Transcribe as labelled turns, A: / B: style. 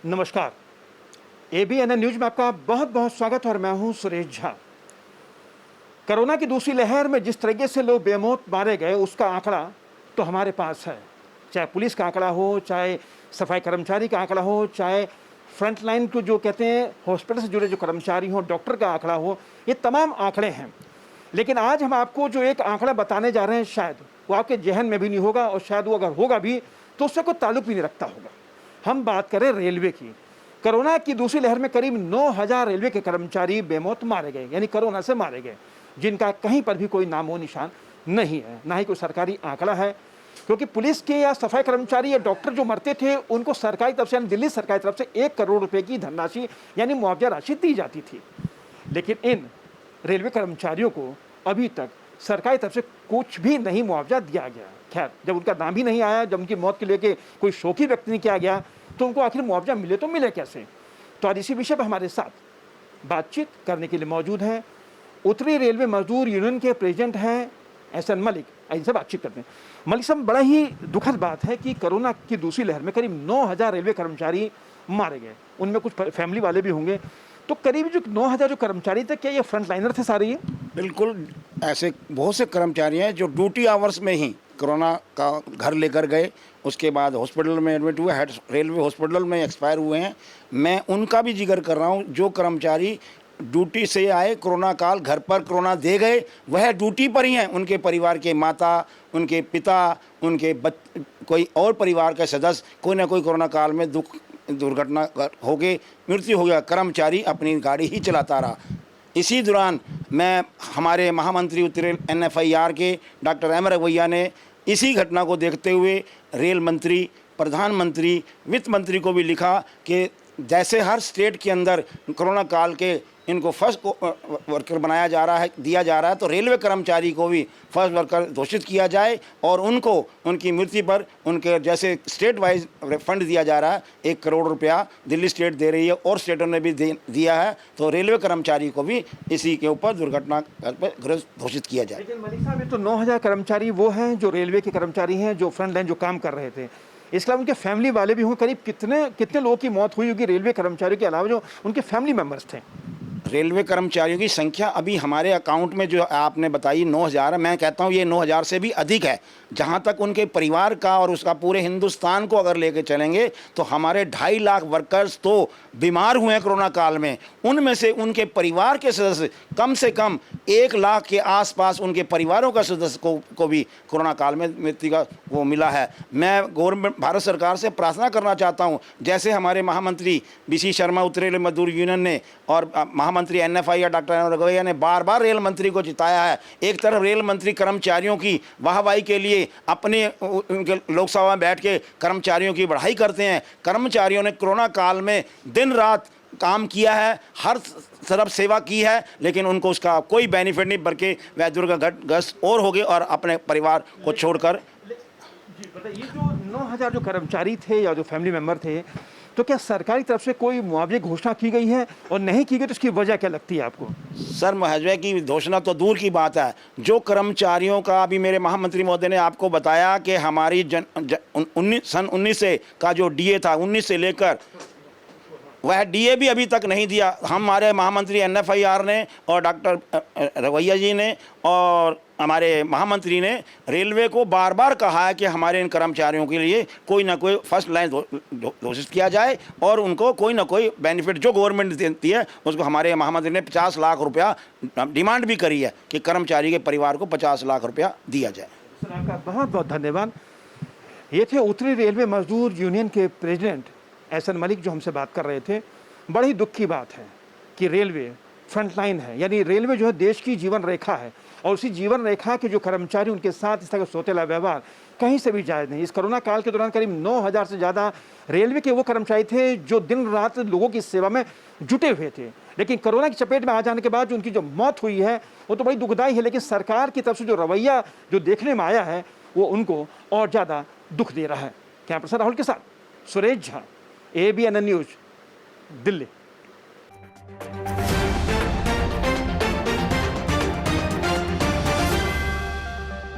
A: नमस्कार। ABN news में आपका बहुत बहुत स्वागत और मैं हूं सुरेश झा। कोरोना की दूसरी लहर में जिस तरीके से लोग बेमौत मारे गए उसका आंकड़ा तो हमारे पास है। चाहे पुलिस का आंकड़ा हो, चाहे सफाई कर्मचारी का आंकड़ा हो, चाहे फ्रंट लाइन को जो कहते हैं हॉस्पिटल से जुड़े जो कर्मचारी हो, डॉक्टर का आंकड़ा हो, ये तमाम आंकड़े हैं। लेकिन आज हम आपको जो एक आंकड़ा बताने जा रहे हैं शायद वो आपके जहन में भी नहीं होगा और शायद वो अगर होगा भी तो उससे कोई ताल्लुक भी नहीं रखता होगा। हम बात करें रेलवे की। कोरोना की दूसरी लहर में करीब 9,000 रेलवे के कर्मचारी बेमौत मारे गए, यानी कोरोना से मारे गए, जिनका कहीं पर भी कोई नामो निशान नहीं है, ना ही कोई सरकारी आंकड़ा है। क्योंकि पुलिस के या सफाई कर्मचारी या डॉक्टर जो मरते थे उनको सरकारी तरफ से यानी दिल्ली सरकार की तरफ से 1 करोड़ रुपए की धनराशि यानी मुआवजा राशि दी जाती थी। लेकिन इन रेलवे कर्मचारियों को अभी तक सरकारी तरफ से कुछ भी नहीं मुआवजा दिया गया। खैर, जब उनका नाम ही नहीं आया, जब उनकी मौत के लेके कोई शोक ही व्यक्त नहीं किया गया, तो उनको आखिर मुआवजा मिले तो मिले कैसे। तो आज इसी विषय पर हमारे साथ बातचीत करने के लिए मौजूद हैं उत्तरी रेलवे मजदूर यूनियन के प्रेसिडेंट हैं एहसन मलिक। इनसे बातचीत करते हैं। मलिक साहब, बड़ा ही दुखद बात है कि कोरोना की दूसरी लहर में करीब 9,000 रेलवे कर्मचारी मारे गए, उनमें कुछ फैमिली वाले भी होंगे। तो करीब जो 9,000 जो कर्मचारी थे, क्या ये फ्रंट लाइनर थे सारे? ये
B: बिल्कुल ऐसे बहुत से कर्मचारी हैं जो ड्यूटी आवर्स में ही कोरोना का घर लेकर गए, उसके बाद हॉस्पिटल में एडमिट हुए, रेलवे हॉस्पिटल में एक्सपायर हुए हैं। मैं उनका भी जिक्र कर रहा हूं, जो कर्मचारी ड्यूटी से आए, कोरोना काल घर पर कोरोना दे गए, वह ड्यूटी पर ही हैं। उनके परिवार के माता, उनके पिता, उनके कोई और परिवार के सदस्य कोई ना कोई कोरोना काल में दुर्घटना हो गई, मृत्यु हो गया। कर्मचारी अपनी गाड़ी ही चलाता रहा। इसी दौरान मैं हमारे महामंत्री उत्तरी NFIR के डॉक्टर M रवैया ने इसी घटना को देखते हुए रेल मंत्री, प्रधानमंत्री, वित्त मंत्री को भी लिखा कि जैसे हर स्टेट के अंदर कोरोना काल के इनको फर्स्ट वर्कर बनाया जा रहा है, दिया जा रहा है, तो रेलवे कर्मचारी को भी फर्स्ट वर्कर घोषित किया जाए और उनको उनकी मृत्यु पर उनके जैसे स्टेट वाइज फंड दिया जा रहा है। 1 करोड़ रुपया दिल्ली स्टेट दे रही है और स्टेटों ने भी दिया है, तो रेलवे कर्मचारी को भी इसी के ऊपर दुर्घटना पर घोषित किया जाए।
A: लेकिन मलिक साहब, ये तो 9,000 कर्मचारी वो हैं जो रेलवे के कर्मचारी हैं, जो फ्रंट लाइन जो काम कर रहे थे। इसके अलावा उनके फैमिली वाले भी हों। करीब कितने लोगों की मौत हुई होगी रेलवे कर्मचारियों के अलावा जो उनके फैमिली मेंबर्स थे?
B: रेलवे कर्मचारियों की संख्या अभी हमारे अकाउंट में जो आपने बताई 9,000 है, मैं कहता हूँ ये 9,000 से भी अधिक है। जहाँ तक उनके परिवार का और उसका पूरे हिंदुस्तान को अगर लेके चलेंगे तो हमारे 2.5 लाख वर्कर्स तो बीमार हुए हैं कोरोना काल में। उनमें से उनके परिवार के सदस्य कम से कम 1 लाख के आसपास उनके परिवारों का सदस्य को भी कोरोना काल में मृत्यु का वो मिला है। मैं गवर्नमेंट भारत सरकार से प्रार्थना करना चाहता हूँ, जैसे हमारे महामंत्री BC शर्मा उत्तरी रेल मजदूर यूनियन ने और महामंत्री NFIR डॉक्टर M रवैया ने बार बार रेल मंत्री को जिताया है। एक तरफ रेल मंत्री कर्मचारियों की वाहवाही के लिए अपने उनके लोकसभा में बैठ के कर्मचारियों की बढ़ाई करते हैं। कर्मचारियों ने कोरोना काल में दिन रात काम किया है, हर तरफ सेवा की है, लेकिन उनको उसका कोई बेनिफिट नहीं, बल्कि वह दुर्घटनाग्रस्त और हो गए और अपने परिवार को छोड़कर।
A: जी बताइए, ये जो 9,000 जो कर्मचारी थे या जो फैमिली मेंबर थे, तो क्या सरकारी तरफ से कोई मुआवजे घोषणा की गई है, और नहीं की गई तो इसकी वजह क्या लगती है आपको?
B: सर, मुआवजे की घोषणा तो दूर की बात है। जो कर्मचारियों का अभी मेरे महामंत्री महोदय ने आपको बताया कि हमारी सन 19 से का जो DA था, 19 से लेकर वह DA भी अभी तक नहीं दिया। हमारे महामंत्री NFIR ने और डॉक्टर रवैया जी ने और हमारे महामंत्री ने रेलवे को बार बार कहा है कि हमारे इन कर्मचारियों के लिए कोई ना कोई फर्स्ट लाइन घोषित किया जाए और उनको कोई ना कोई बेनिफिट जो गवर्नमेंट देती है उसको। हमारे महामंत्री ने 50 लाख रुपया डिमांड भी करी है कि कर्मचारी के परिवार को 50 लाख रुपया दिया जाए।
A: सर, आपका बहुत बहुत धन्यवाद। ये थे उत्तरी रेलवे मजदूर यूनियन के प्रेसिडेंट एहसन मलिक जो हमसे बात कर रहे थे। बड़ी दुख की बात है कि रेलवे फ्रंट लाइन है, यानी रेलवे जो है देश की जीवन रेखा है, और उसी जीवन रेखा के जो कर्मचारी उनके साथ इस तरह का सौतेला व्यवहार कहीं से भी जायज़ नहीं। इस कोरोना काल के दौरान करीब 9,000 से ज़्यादा रेलवे के वो कर्मचारी थे जो दिन रात लोगों की सेवा में जुटे हुए थे। लेकिन कोरोना की चपेट में आ जाने के बाद जो उनकी जो मौत हुई है वो तो बड़ी दुखदाई है, लेकिन सरकार की तरफ से जो रवैया जो देखने में आया है वो उनको और ज़्यादा दुख दे रहा है। कैमरा पर्सन राहुल के साथ सुरेश झा, ABN न्यूज, दिल्ली।